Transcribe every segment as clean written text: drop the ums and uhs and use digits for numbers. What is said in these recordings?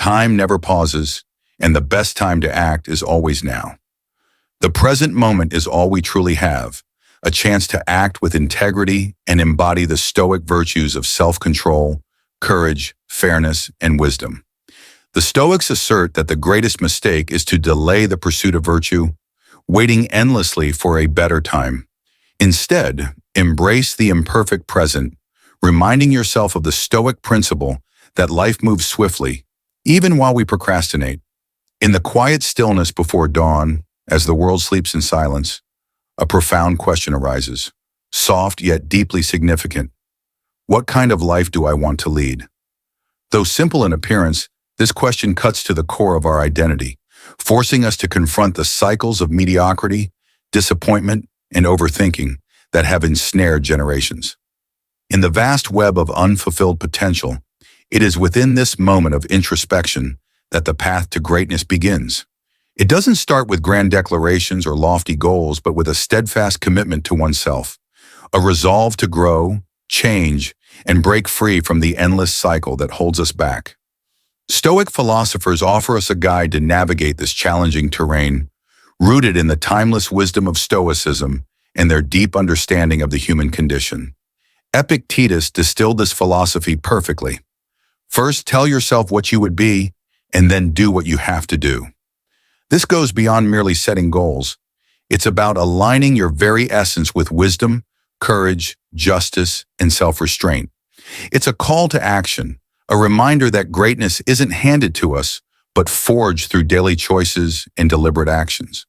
Time never pauses, and the best time to act is always now. The present moment is all we truly have, a chance to act with integrity and embody the Stoic virtues of self-control, courage, fairness, and wisdom. The Stoics assert that the greatest mistake is to delay the pursuit of virtue, waiting endlessly for a better time. Instead, embrace the imperfect present, reminding yourself of the Stoic principle that life moves swiftly, even while we procrastinate. In the quiet stillness before dawn, as the world sleeps in silence, a profound question arises, soft yet deeply significant. What kind of life do I want to lead? Though simple in appearance, this question cuts to the core of our identity, forcing us to confront the cycles of mediocrity, disappointment, and overthinking that have ensnared generations. In the vast web of unfulfilled potential, it is within this moment of introspection that the path to greatness begins. It doesn't start with grand declarations or lofty goals, but with a steadfast commitment to oneself, a resolve to grow, change, and break free from the endless cycle that holds us back. Stoic philosophers offer us a guide to navigate this challenging terrain, rooted in the timeless wisdom of Stoicism and their deep understanding of the human condition. Epictetus distilled this philosophy perfectly. First, tell yourself what you would be, and then do what you have to do. This goes beyond merely setting goals. It's about aligning your very essence with wisdom, courage, justice, and self-restraint. It's a call to action, a reminder that greatness isn't handed to us, but forged through daily choices and deliberate actions.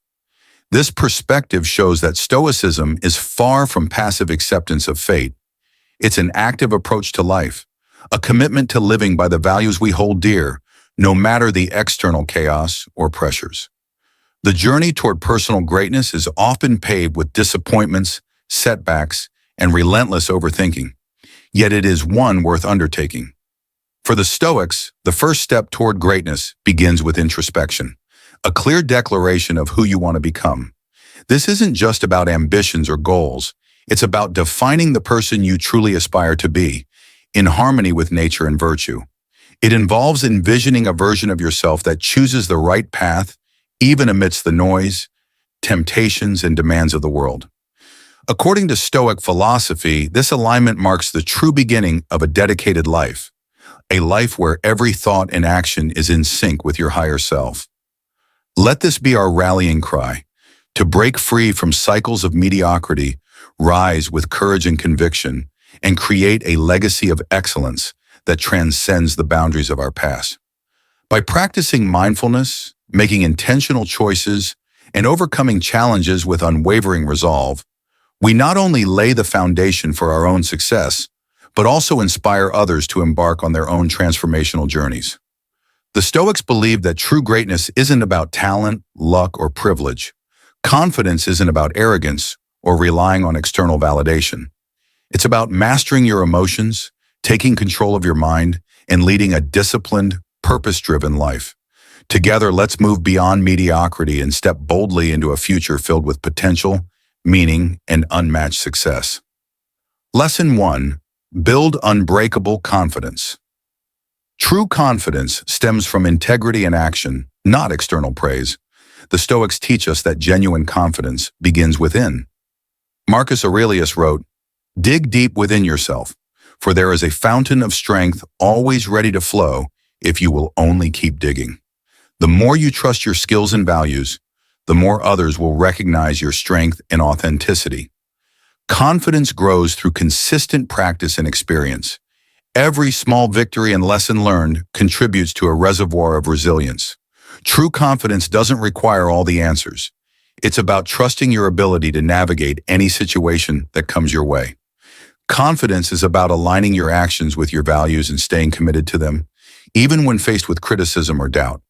This perspective shows that Stoicism is far from passive acceptance of fate. It's an active approach to life, a commitment to living by the values we hold dear, no matter the external chaos or pressures. The journey toward personal greatness is often paved with disappointments, setbacks, and relentless overthinking, yet it is one worth undertaking. For the Stoics, the first step toward greatness begins with introspection, a clear declaration of who you want to become. This isn't just about ambitions or goals. It's about defining the person you truly aspire to be, in harmony with nature and virtue. It involves envisioning a version of yourself that chooses the right path, even amidst the noise, temptations, and demands of the world. According to Stoic philosophy, this alignment marks the true beginning of a dedicated life, a life where every thought and action is in sync with your higher self. Let this be our rallying cry, to break free from cycles of mediocrity, rise with courage and conviction, and create a legacy of excellence that transcends the boundaries of our past. By practicing mindfulness, making intentional choices, and overcoming challenges with unwavering resolve, we not only lay the foundation for our own success, but also inspire others to embark on their own transformational journeys. The Stoics believe that true greatness isn't about talent, luck, or privilege. Confidence isn't about arrogance or relying on external validation. It's about mastering your emotions, taking control of your mind, and leading a disciplined, purpose-driven life. Together, let's move beyond mediocrity and step boldly into a future filled with potential, meaning, and unmatched success. Lesson 1. Build unbreakable confidence. True confidence stems from integrity and action, not external praise. The Stoics teach us that genuine confidence begins within. Marcus Aurelius wrote, "Dig deep within yourself, for there is a fountain of strength always ready to flow if you will only keep digging." The more you trust your skills and values, the more others will recognize your strength and authenticity. Confidence grows through consistent practice and experience. Every small victory and lesson learned contributes to a reservoir of resilience. True confidence doesn't require all the answers. It's about trusting your ability to navigate any situation that comes your way. Confidence is about aligning your actions with your values and staying committed to them, even when faced with criticism or doubt.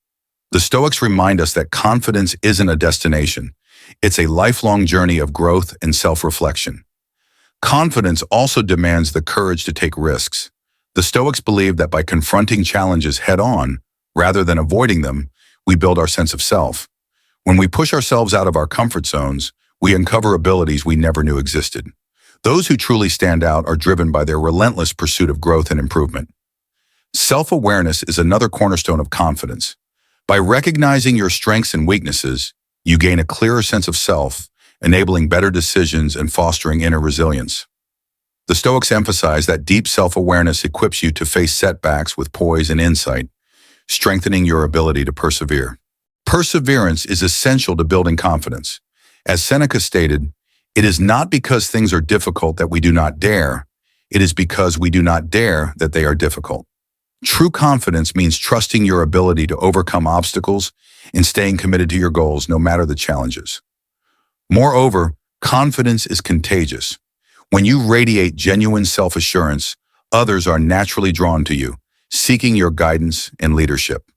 The Stoics remind us that confidence isn't a destination. It's a lifelong journey of growth and self-reflection. Confidence also demands the courage to take risks. The Stoics believe that by confronting challenges head-on, rather than avoiding them, we build our sense of self. When we push ourselves out of our comfort zones, we uncover abilities we never knew existed. Those who truly stand out are driven by their relentless pursuit of growth and improvement. Self-awareness is another cornerstone of confidence. By recognizing your strengths and weaknesses, you gain a clearer sense of self, enabling better decisions and fostering inner resilience. The Stoics emphasize that deep self-awareness equips you to face setbacks with poise and insight, strengthening your ability to persevere. Perseverance is essential to building confidence. As Seneca stated, "It is not because things are difficult that we do not dare. It is because we do not dare that they are difficult." True confidence means trusting your ability to overcome obstacles and staying committed to your goals no matter the challenges. Moreover, confidence is contagious. When you radiate genuine self-assurance, others are naturally drawn to you, seeking your guidance and leadership.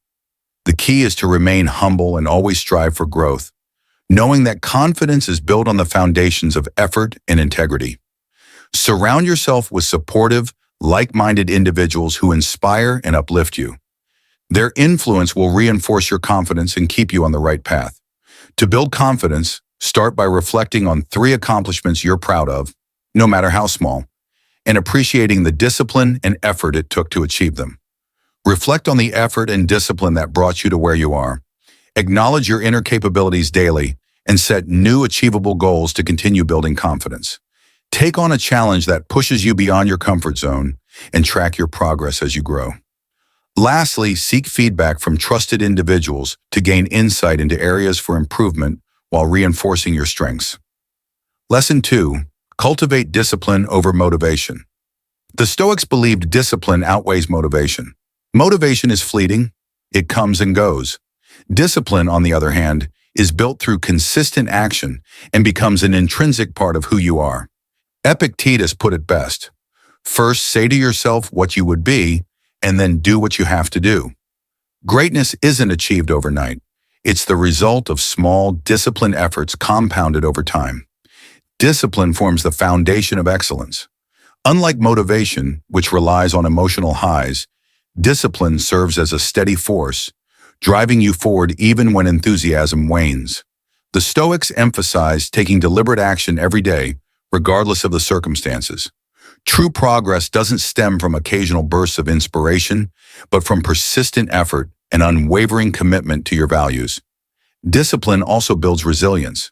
The key is to remain humble and always strive for growth, knowing that confidence is built on the foundations of effort and integrity. Surround yourself with supportive, like-minded individuals who inspire and uplift you. Their influence will reinforce your confidence and keep you on the right path. To build confidence, start by reflecting on 3 accomplishments you're proud of, no matter how small, and appreciating the discipline and effort it took to achieve them. Reflect on the effort and discipline that brought you to where you are. Acknowledge your inner capabilities daily and set new achievable goals to continue building confidence. Take on a challenge that pushes you beyond your comfort zone and track your progress as you grow. Lastly, seek feedback from trusted individuals to gain insight into areas for improvement while reinforcing your strengths. Lesson 2. Cultivate discipline over motivation. The Stoics believed discipline outweighs motivation. Motivation is fleeting. It comes and goes. Discipline, on the other hand, is built through consistent action and becomes an intrinsic part of who you are. Epictetus put it best. First, say to yourself what you would be, and then do what you have to do. Greatness isn't achieved overnight. It's the result of small, disciplined efforts compounded over time. Discipline forms the foundation of excellence. Unlike motivation, which relies on emotional highs, discipline serves as a steady force, driving you forward even when enthusiasm wanes. The Stoics emphasize taking deliberate action every day, regardless of the circumstances. True progress doesn't stem from occasional bursts of inspiration, but from persistent effort and unwavering commitment to your values. Discipline also builds resilience.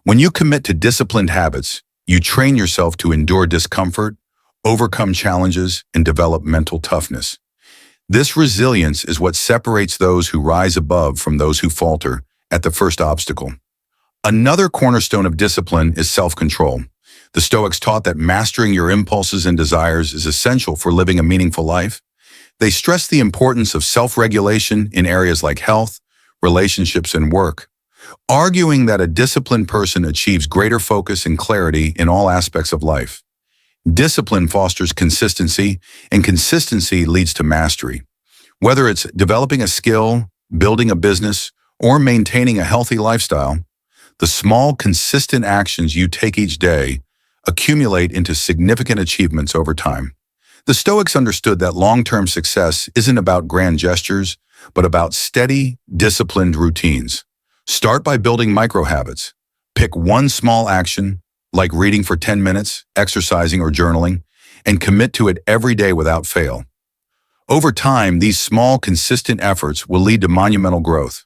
When you commit to disciplined habits, you train yourself to endure discomfort, overcome challenges, and develop mental toughness. This resilience is what separates those who rise above from those who falter at the first obstacle. Another cornerstone of discipline is self-control. The Stoics taught that mastering your impulses and desires is essential for living a meaningful life. They stressed the importance of self-regulation in areas like health, relationships, and work, arguing that a disciplined person achieves greater focus and clarity in all aspects of life. Discipline fosters consistency, and consistency leads to mastery. Whether it's developing a skill, building a business, or maintaining a healthy lifestyle, the small, consistent actions you take each day accumulate into significant achievements over time. The Stoics understood that long-term success isn't about grand gestures, but about steady, disciplined routines. Start by building micro-habits. Pick one small action, like reading for 10 minutes, exercising, or journaling, and commit to it every day without fail. Over time, these small, consistent efforts will lead to monumental growth.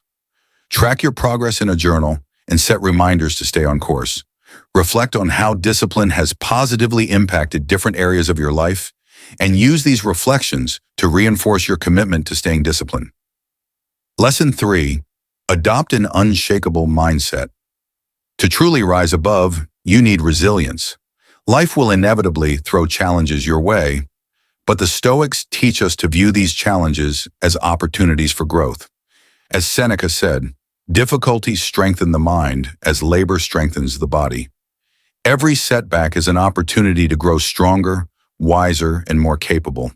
Track your progress in a journal and set reminders to stay on course. Reflect on how discipline has positively impacted different areas of your life, and use these reflections to reinforce your commitment to staying disciplined. Lesson 3. Adopt an unshakable mindset. To truly rise above, you need resilience. Life will inevitably throw challenges your way, but the Stoics teach us to view these challenges as opportunities for growth. As Seneca said, difficulties strengthen the mind as labor strengthens the body. Every setback is an opportunity to grow stronger, wiser, and more capable.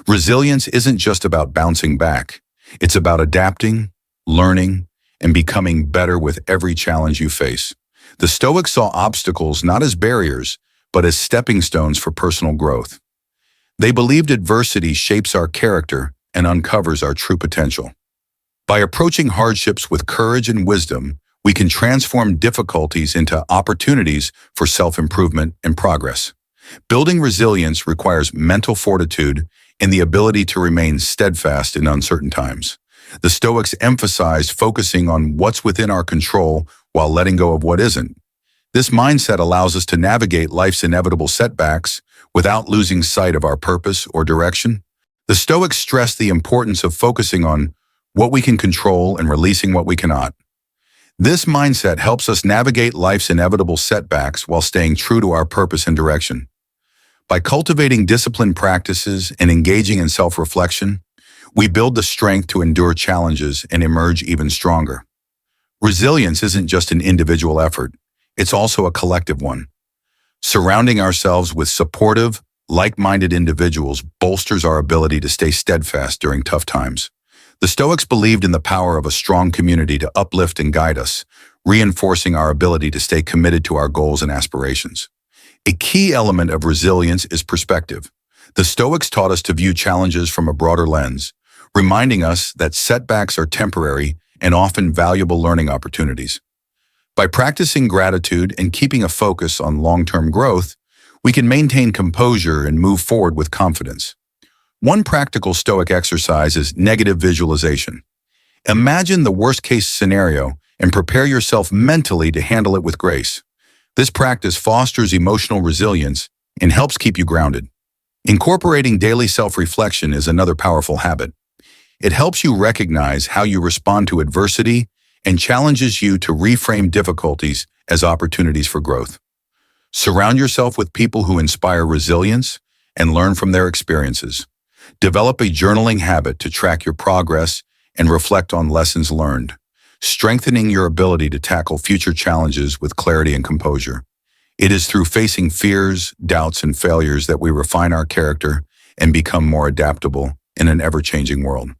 Resilience isn't just about bouncing back. It's about adapting, learning, and becoming better with every challenge you face. The Stoics saw obstacles not as barriers, but as stepping stones for personal growth. They believed adversity shapes our character and uncovers our true potential. By approaching hardships with courage and wisdom, we can transform difficulties into opportunities for self-improvement and progress. Building resilience requires mental fortitude, and the ability to remain steadfast in uncertain times. The Stoics emphasized focusing on what's within our control while letting go of what isn't. This mindset allows us to navigate life's inevitable setbacks without losing sight of our purpose or direction. The Stoics stress the importance of focusing on what we can control and releasing what we cannot. This mindset helps us navigate life's inevitable setbacks while staying true to our purpose and direction. By cultivating disciplined practices and engaging in self-reflection, we build the strength to endure challenges and emerge even stronger. Resilience isn't just an individual effort, it's also a collective one. Surrounding ourselves with supportive, like-minded individuals bolsters our ability to stay steadfast during tough times. The Stoics believed in the power of a strong community to uplift and guide us, reinforcing our ability to stay committed to our goals and aspirations. A key element of resilience is perspective. The Stoics taught us to view challenges from a broader lens, reminding us that setbacks are temporary and often valuable learning opportunities. By practicing gratitude and keeping a focus on long-term growth, we can maintain composure and move forward with confidence. One practical Stoic exercise is negative visualization. Imagine the worst-case scenario and prepare yourself mentally to handle it with grace. This practice fosters emotional resilience and helps keep you grounded. Incorporating daily self-reflection is another powerful habit. It helps you recognize how you respond to adversity and challenges you to reframe difficulties as opportunities for growth. Surround yourself with people who inspire resilience and learn from their experiences. Develop a journaling habit to track your progress and reflect on lessons learned, strengthening your ability to tackle future challenges with clarity and composure. It is through facing fears, doubts, and failures that we refine our character and become more adaptable in an ever-changing world.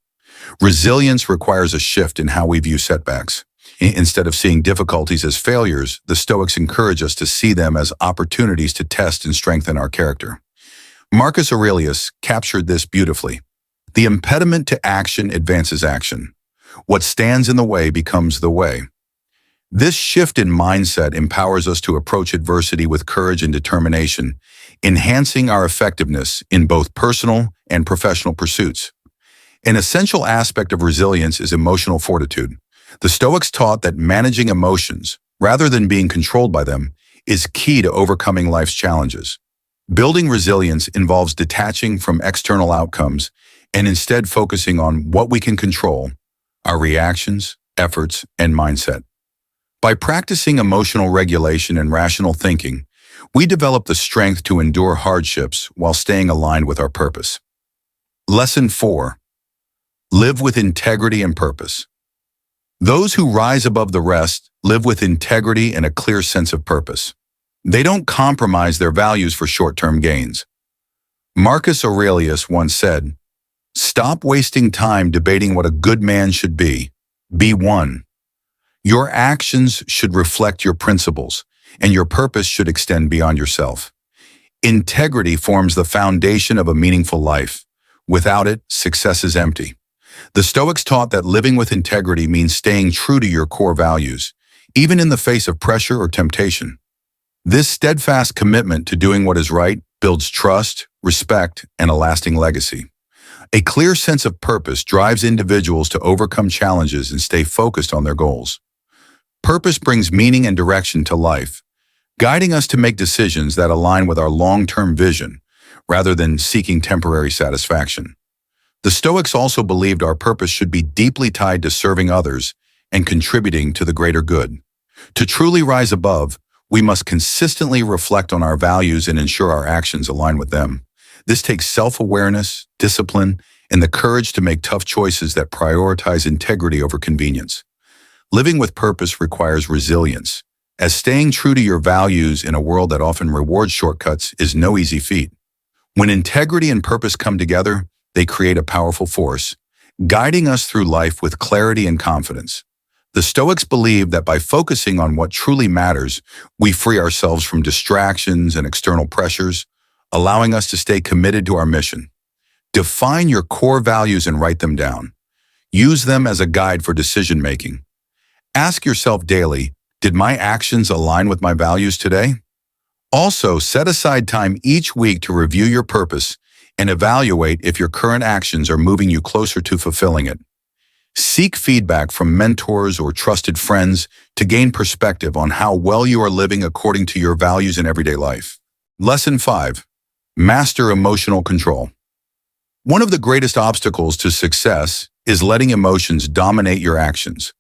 Resilience requires a shift in how we view setbacks. Instead of seeing difficulties as failures, the Stoics encourage us to see them as opportunities to test and strengthen our character. Marcus Aurelius captured this beautifully. The impediment to action advances action. What stands in the way becomes the way. This shift in mindset empowers us to approach adversity with courage and determination, enhancing our effectiveness in both personal and professional pursuits. An essential aspect of resilience is emotional fortitude. The Stoics taught that managing emotions, rather than being controlled by them, is key to overcoming life's challenges. Building resilience involves detaching from external outcomes and instead focusing on what we can control, our reactions, efforts, and mindset. By practicing emotional regulation and rational thinking, we develop the strength to endure hardships while staying aligned with our purpose. Lesson 4. Live with integrity and purpose. Those who rise above the rest live with integrity and a clear sense of purpose. They don't compromise their values for short-term gains. Marcus Aurelius once said, "Stop wasting time debating what a good man should be. Be one." Your actions should reflect your principles, and your purpose should extend beyond yourself. Integrity forms the foundation of a meaningful life. Without it, success is empty. The Stoics taught that living with integrity means staying true to your core values, even in the face of pressure or temptation. This steadfast commitment to doing what is right builds trust, respect, and a lasting legacy. A clear sense of purpose drives individuals to overcome challenges and stay focused on their goals. Purpose brings meaning and direction to life, guiding us to make decisions that align with our long-term vision, rather than seeking temporary satisfaction. The Stoics also believed our purpose should be deeply tied to serving others and contributing to the greater good. To truly rise above, we must consistently reflect on our values and ensure our actions align with them. This takes self-awareness, discipline, and the courage to make tough choices that prioritize integrity over convenience. Living with purpose requires resilience, as staying true to your values in a world that often rewards shortcuts is no easy feat. When integrity and purpose come together, they create a powerful force, guiding us through life with clarity and confidence. The Stoics believed that by focusing on what truly matters, we free ourselves from distractions and external pressures, allowing us to stay committed to our mission. Define your core values and write them down. Use them as a guide for decision-making. Ask yourself daily, did my actions align with my values today? Also, set aside time each week to review your purpose, and evaluate if your current actions are moving you closer to fulfilling it. Seek feedback from mentors or trusted friends to gain perspective on how well you are living according to your values in everyday life. Lesson 5. Master emotional control. One of the greatest obstacles to success is letting emotions dominate your actions.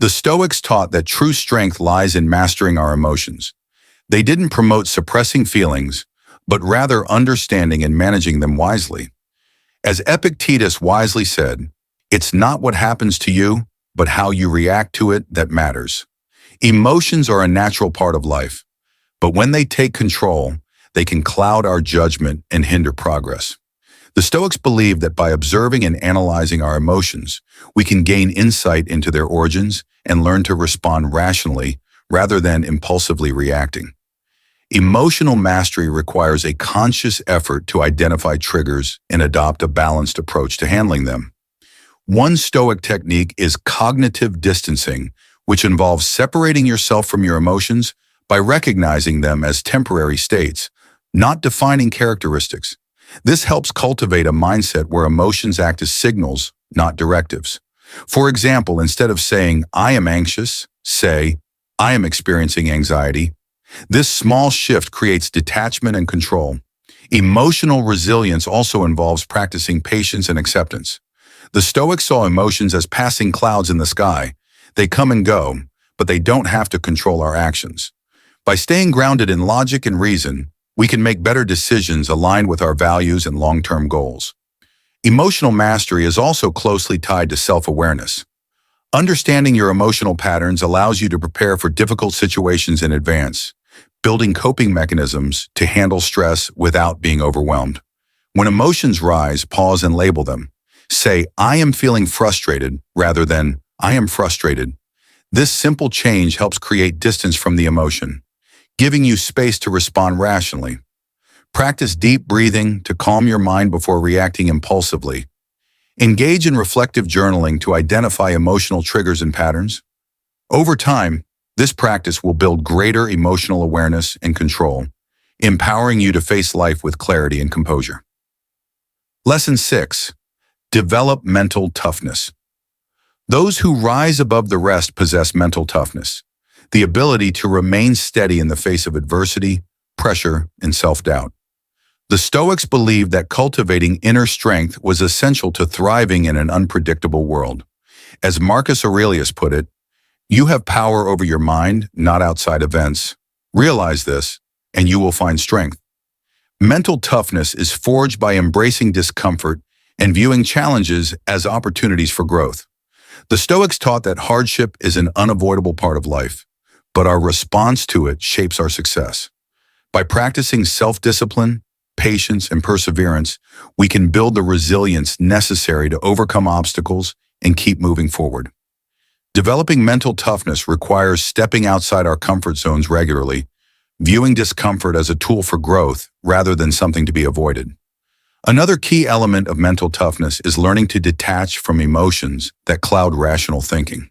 The Stoics taught that true strength lies in mastering our emotions. They didn't promote suppressing feelings, but rather understanding and managing them wisely. As Epictetus wisely said, "It's not what happens to you, but how you react to it that matters." Emotions are a natural part of life, but when they take control, they can cloud our judgment and hinder progress. The Stoics believed that by observing and analyzing our emotions, we can gain insight into their origins and learn to respond rationally rather than impulsively reacting. Emotional mastery requires a conscious effort to identify triggers and adopt a balanced approach to handling them. One Stoic technique is cognitive distancing, which involves separating yourself from your emotions by recognizing them as temporary states, not defining characteristics. This helps cultivate a mindset where emotions act as signals, not directives. For example, instead of saying, "I am anxious," say, "I am experiencing anxiety." This small shift creates detachment and control. Emotional resilience also involves practicing patience and acceptance. The Stoics saw emotions as passing clouds in the sky. They come and go, but they don't have to control our actions. By staying grounded in logic and reason, we can make better decisions aligned with our values and long-term goals. Emotional mastery is also closely tied to self-awareness. Understanding your emotional patterns allows you to prepare for difficult situations in advance, building coping mechanisms to handle stress without being overwhelmed. When emotions rise, pause and label them. Say, "I am feeling frustrated," rather than, "I am frustrated." This simple change helps create distance from the emotion, giving you space to respond rationally. Practice deep breathing to calm your mind before reacting impulsively. Engage in reflective journaling to identify emotional triggers and patterns. Over time, this practice will build greater emotional awareness and control, empowering you to face life with clarity and composure. Lesson 6. Develop mental toughness. Those who rise above the rest possess mental toughness, the ability to remain steady in the face of adversity, pressure, and self-doubt. The Stoics believed that cultivating inner strength was essential to thriving in an unpredictable world. As Marcus Aurelius put it, "You have power over your mind, not outside events. Realize this, and you will find strength." Mental toughness is forged by embracing discomfort and viewing challenges as opportunities for growth. The Stoics taught that hardship is an unavoidable part of life, but our response to it shapes our success. By practicing self-discipline, patience, and perseverance, we can build the resilience necessary to overcome obstacles and keep moving forward. Developing mental toughness requires stepping outside our comfort zones regularly, viewing discomfort as a tool for growth rather than something to be avoided. Another key element of mental toughness is learning to detach from emotions that cloud rational thinking.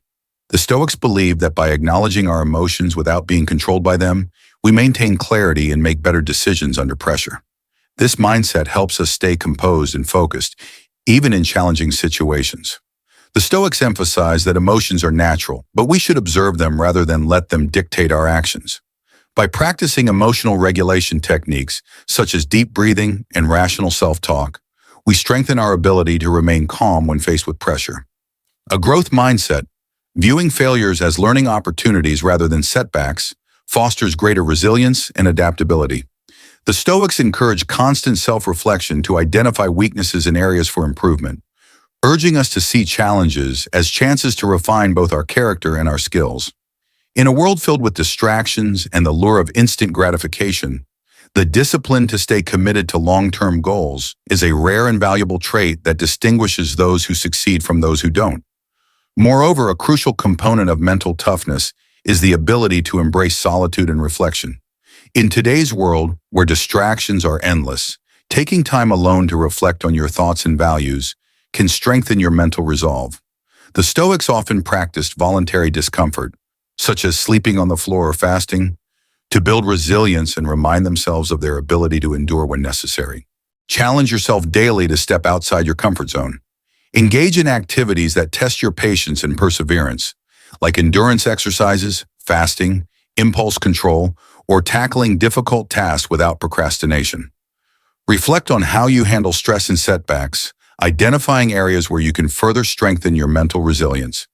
The Stoics believe that by acknowledging our emotions without being controlled by them, we maintain clarity and make better decisions under pressure. This mindset helps us stay composed and focused, even in challenging situations. The Stoics emphasize that emotions are natural, but we should observe them rather than let them dictate our actions. By practicing emotional regulation techniques, such as deep breathing and rational self-talk, we strengthen our ability to remain calm when faced with pressure. A growth mindset, viewing failures as learning opportunities rather than setbacks, fosters greater resilience and adaptability. The Stoics encourage constant self-reflection to identify weaknesses and areas for improvement, urging us to see challenges as chances to refine both our character and our skills. In a world filled with distractions and the lure of instant gratification, the discipline to stay committed to long-term goals is a rare and valuable trait that distinguishes those who succeed from those who don't. Moreover, a crucial component of mental toughness is the ability to embrace solitude and reflection. In today's world, where distractions are endless, taking time alone to reflect on your thoughts and values can strengthen your mental resolve. The Stoics often practiced voluntary discomfort, such as sleeping on the floor or fasting, to build resilience and remind themselves of their ability to endure when necessary. Challenge yourself daily to step outside your comfort zone. Engage in activities that test your patience and perseverance, like endurance exercises, fasting, impulse control, or tackling difficult tasks without procrastination. Reflect on how you handle stress and setbacks, identifying areas where you can further strengthen your mental resilience.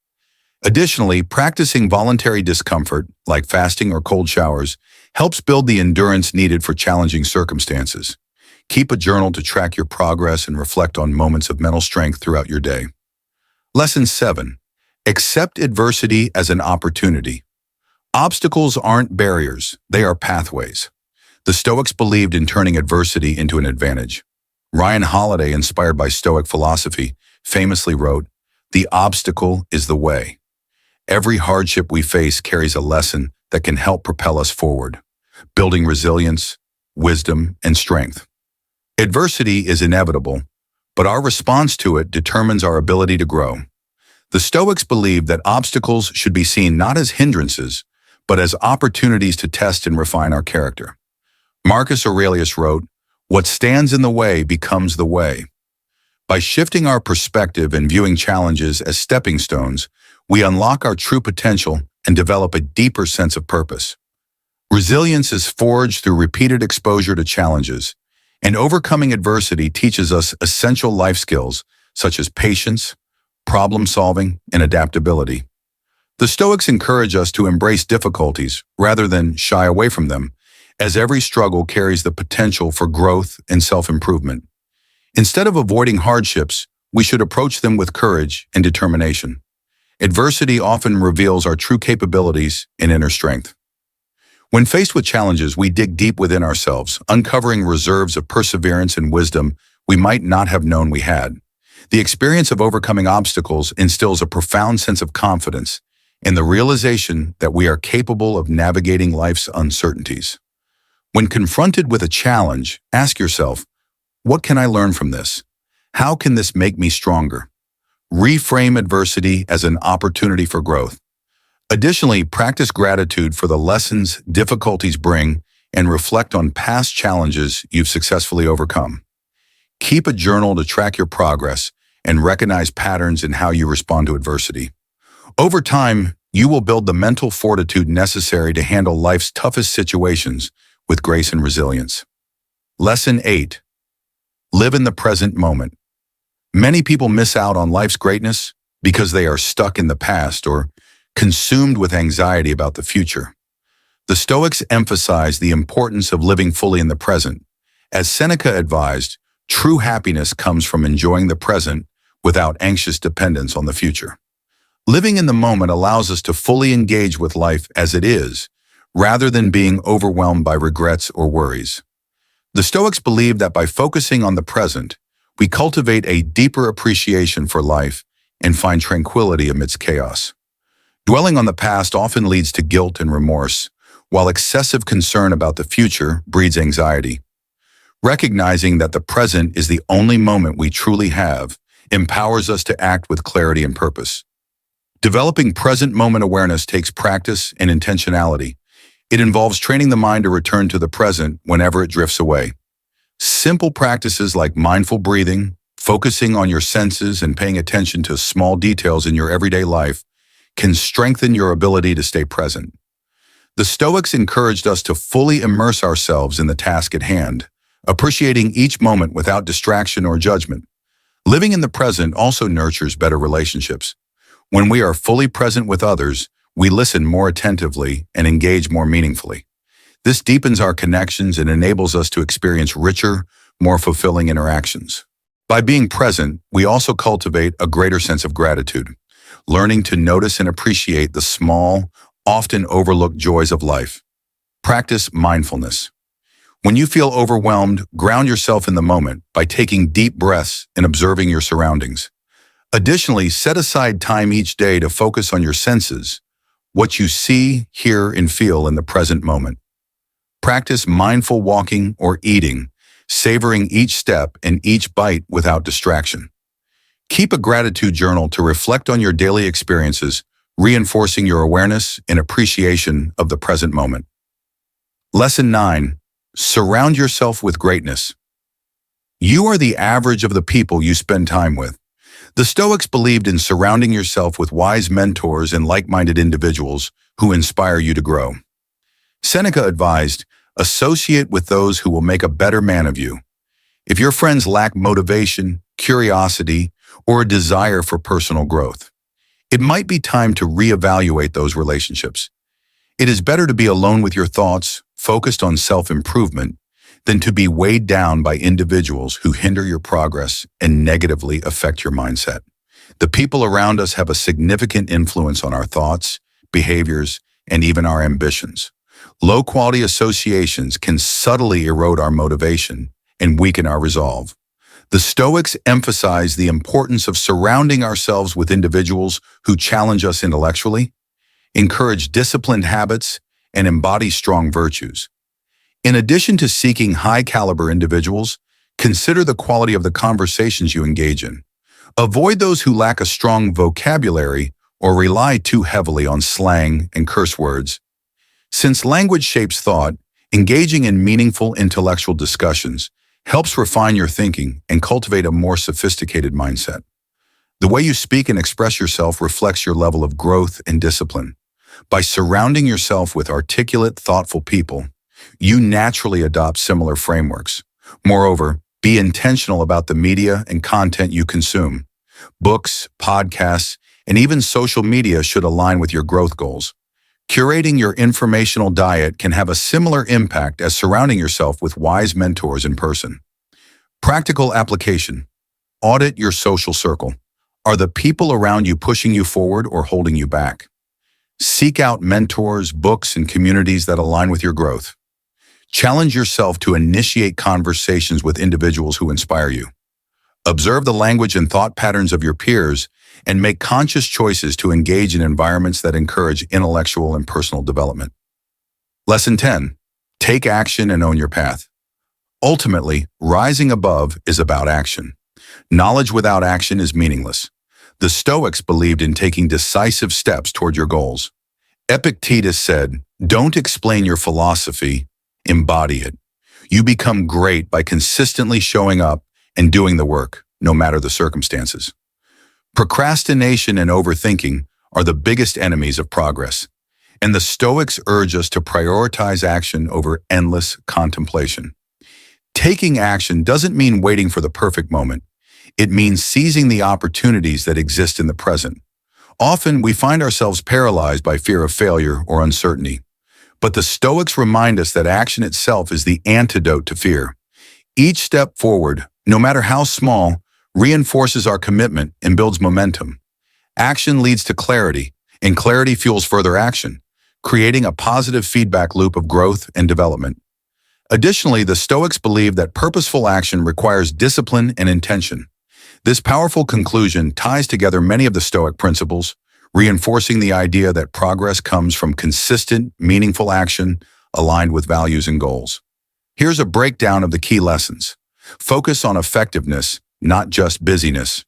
Additionally, practicing voluntary discomfort, like fasting or cold showers, helps build the endurance needed for challenging circumstances. Keep a journal to track your progress and reflect on moments of mental strength throughout your day. Lesson 7. Accept adversity as an opportunity. Obstacles aren't barriers, they are pathways. The Stoics believed in turning adversity into an advantage. Ryan Holiday, inspired by Stoic philosophy, famously wrote, "The obstacle is the way." Every hardship we face carries a lesson that can help propel us forward, building resilience, wisdom, and strength. Adversity is inevitable, but our response to it determines our ability to grow. The Stoics believed that obstacles should be seen not as hindrances, but as opportunities to test and refine our character. Marcus Aurelius wrote, "What stands in the way becomes the way." By shifting our perspective and viewing challenges as stepping stones, we unlock our true potential and develop a deeper sense of purpose. Resilience is forged through repeated exposure to challenges, and overcoming adversity teaches us essential life skills such as patience, problem solving, and adaptability. The Stoics encourage us to embrace difficulties rather than shy away from them, as every struggle carries the potential for growth and self-improvement. Instead of avoiding hardships, we should approach them with courage and determination. Adversity often reveals our true capabilities and inner strength. When faced with challenges, we dig deep within ourselves, uncovering reserves of perseverance and wisdom we might not have known we had. The experience of overcoming obstacles instills a profound sense of confidence and the realization that we are capable of navigating life's uncertainties. When confronted with a challenge, ask yourself, what can I learn from this? How can this make me stronger? Reframe adversity as an opportunity for growth. Additionally, practice gratitude for the lessons difficulties bring and reflect on past challenges you've successfully overcome. Keep a journal to track your progress and recognize patterns in how you respond to adversity. Over time, you will build the mental fortitude necessary to handle life's toughest situations with grace and resilience. Lesson 8. Live in the present moment. Many people miss out on life's greatness because they are stuck in the past or consumed with anxiety about the future. The Stoics emphasize the importance of living fully in the present. As Seneca advised, true happiness comes from enjoying the present without anxious dependence on the future. Living in the moment allows us to fully engage with life as it is, rather than being overwhelmed by regrets or worries. The Stoics believe that by focusing on the present, we cultivate a deeper appreciation for life and find tranquility amidst chaos. Dwelling on the past often leads to guilt and remorse, while excessive concern about the future breeds anxiety. Recognizing that the present is the only moment we truly have empowers us to act with clarity and purpose. Developing present moment awareness takes practice and intentionality. It involves training the mind to return to the present whenever it drifts away. Simple practices like mindful breathing, focusing on your senses, and paying attention to small details in your everyday life can strengthen your ability to stay present. The Stoics encouraged us to fully immerse ourselves in the task at hand, appreciating each moment without distraction or judgment. Living in the present also nurtures better relationships. When we are fully present with others, we listen more attentively and engage more meaningfully. This deepens our connections and enables us to experience richer, more fulfilling interactions. By being present, we also cultivate a greater sense of gratitude, learning to notice and appreciate the small, often overlooked joys of life. Practice mindfulness. When you feel overwhelmed, ground yourself in the moment by taking deep breaths and observing your surroundings. Additionally, set aside time each day to focus on your senses, what you see, hear, and feel in the present moment. Practice mindful walking or eating, savoring each step and each bite without distraction. Keep a gratitude journal to reflect on your daily experiences, reinforcing your awareness and appreciation of the present moment. Lesson 9. Surround yourself with greatness. You are the average of the people you spend time with. The Stoics believed in surrounding yourself with wise mentors and like-minded individuals who inspire you to grow. Seneca advised, associate with those who will make a better man of you. If your friends lack motivation, curiosity, or a desire for personal growth, it might be time to reevaluate those relationships. It is better to be alone with your thoughts, focused on self-improvement, than to be weighed down by individuals who hinder your progress and negatively affect your mindset. The people around us have a significant influence on our thoughts, behaviors, and even our ambitions. Low-quality associations can subtly erode our motivation and weaken our resolve. The Stoics emphasize the importance of surrounding ourselves with individuals who challenge us intellectually, encourage disciplined habits, and embody strong virtues. In addition to seeking high-caliber individuals, consider the quality of the conversations you engage in. Avoid those who lack a strong vocabulary or rely too heavily on slang and curse words. Since language shapes thought, engaging in meaningful intellectual discussions helps refine your thinking and cultivate a more sophisticated mindset. The way you speak and express yourself reflects your level of growth and discipline. By surrounding yourself with articulate, thoughtful people, you naturally adopt similar frameworks. Moreover, be intentional about the media and content you consume. Books, podcasts, and even social media should align with your growth goals. Curating your informational diet can have a similar impact as surrounding yourself with wise mentors in person. Practical application. Audit your social circle. Are the people around you pushing you forward or holding you back? Seek out mentors, books, and communities that align with your growth. Challenge yourself to initiate conversations with individuals who inspire you. Observe the language and thought patterns of your peers and make conscious choices to engage in environments that encourage intellectual and personal development. Lesson 10. Take action and own your path. Ultimately, rising above is about action. Knowledge without action is meaningless. The Stoics believed in taking decisive steps toward your goals. Epictetus said, "Don't explain your philosophy, embody it. You become great by consistently showing up and doing the work, no matter the circumstances." Procrastination and overthinking are the biggest enemies of progress, and the Stoics urge us to prioritize action over endless contemplation. Taking action doesn't mean waiting for the perfect moment. It means seizing the opportunities that exist in the present. Often, we find ourselves paralyzed by fear of failure or uncertainty. But the Stoics remind us that action itself is the antidote to fear. Each step forward, no matter how small, reinforces our commitment and builds momentum. Action leads to clarity, and clarity fuels further action, creating a positive feedback loop of growth and development. Additionally, the Stoics believe that purposeful action requires discipline and intention. This powerful conclusion ties together many of the Stoic principles, reinforcing the idea that progress comes from consistent, meaningful action aligned with values and goals. Here's a breakdown of the key lessons. Focus on effectiveness, not just busyness.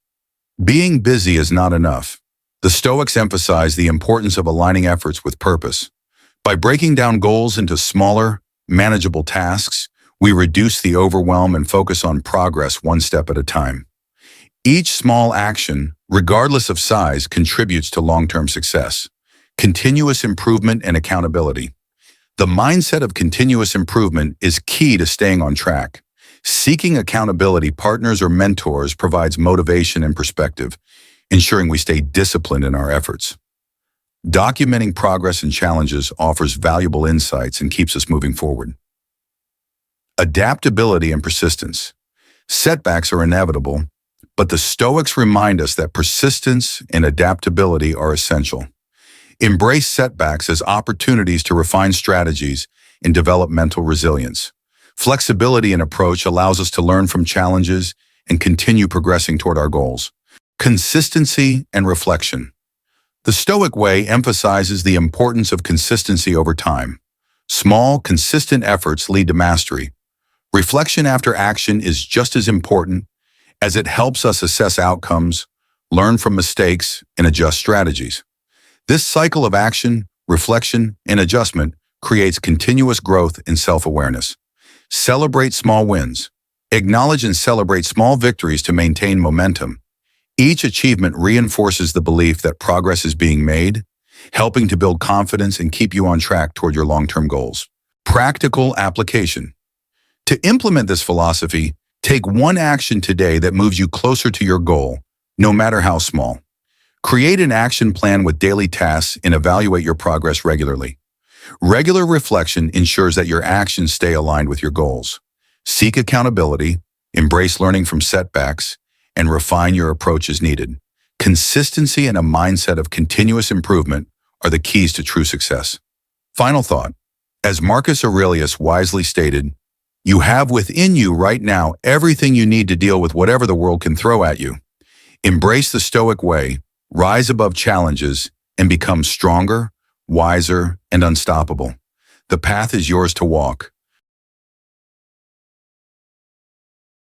Being busy is not enough. The Stoics emphasize the importance of aligning efforts with purpose. By breaking down goals into smaller, manageable tasks, we reduce the overwhelm and focus on progress one step at a time. Each small action, regardless of size, contributes to long-term success. Continuous improvement and accountability. The mindset of continuous improvement is key to staying on track. Seeking accountability partners or mentors provides motivation and perspective, ensuring we stay disciplined in our efforts. Documenting progress and challenges offers valuable insights and keeps us moving forward. Adaptability and persistence. Setbacks are inevitable, but the Stoics remind us that persistence and adaptability are essential. Embrace setbacks as opportunities to refine strategies and develop mental resilience. Flexibility in approach allows us to learn from challenges and continue progressing toward our goals. Consistency and reflection. The Stoic way emphasizes the importance of consistency over time. Small, consistent efforts lead to mastery. Reflection after action is just as important, as it helps us assess outcomes, learn from mistakes, and adjust strategies. This cycle of action, reflection, and adjustment creates continuous growth and self-awareness. Celebrate small wins. Acknowledge and celebrate small victories to maintain momentum. Each achievement reinforces the belief that progress is being made, helping to build confidence and keep you on track toward your long-term goals. Practical application. To implement this philosophy, take one action today that moves you closer to your goal, no matter how small. Create an action plan with daily tasks and evaluate your progress regularly. Regular reflection ensures that your actions stay aligned with your goals. Seek accountability, embrace learning from setbacks, and refine your approach as needed. Consistency and a mindset of continuous improvement are the keys to true success. Final thought. As Marcus Aurelius wisely stated, you have within you right now everything you need to deal with whatever the world can throw at you. Embrace the Stoic way, rise above challenges, and become stronger, wiser, and unstoppable. The path is yours to walk,